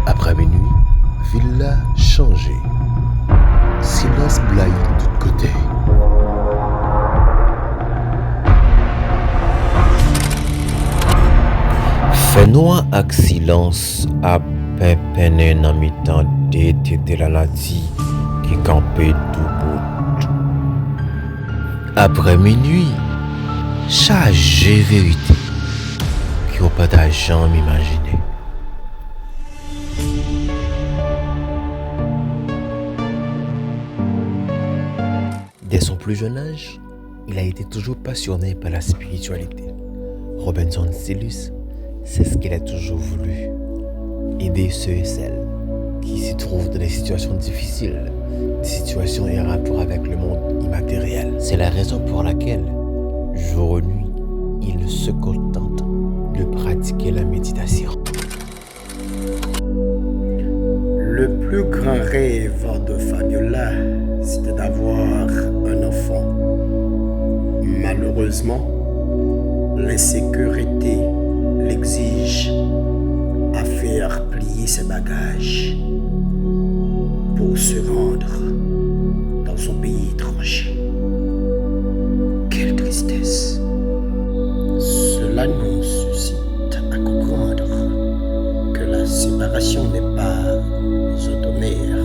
Après minuit, villa changée. Silence blaye de tous côtés. Fait noir ak silence a peine nan mitan d'été de la nati qui campait debout. Après minuit, chargé vérité qui n'a pas d'argent m'imaginer. Dès son plus jeune âge, il a été toujours passionné par la spiritualité. Robinson Cellus, c'est ce qu'il a toujours voulu. Aider ceux et celles qui s'y trouvent dans des situations difficiles, des situations en rapport avec le monde immatériel. C'est la raison pour laquelle, jour et nuit, il se contente de pratiquer la méditation. Le plus grand rêve de Fabiola, c'était d'avoir un enfant. Malheureusement, l'insécurité l'exige à faire plier ses bagages pour se rendre dans son pays étranger. Quelle tristesse! Cela nous suscite à comprendre que la séparation n'est pas automnaire,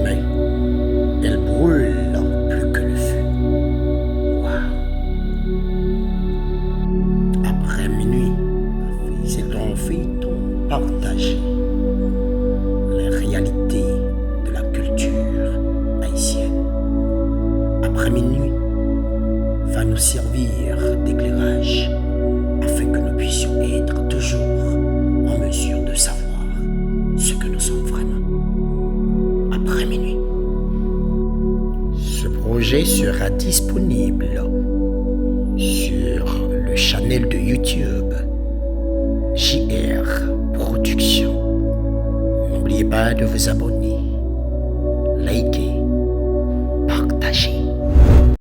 mais elle brûle plus que le feu. Waouh! Après minuit, c'est un feuilleton partagé. Les réalités de la culture haïtienne. Après minuit, va nous servir d'éclairage afin que nous puissions être toujours en mesure de savoir ce que nous sommes vraiment. Après minuit. Ce projet sera disponible sur le channel de YouTube JR Production. N'oubliez pas de vous abonner.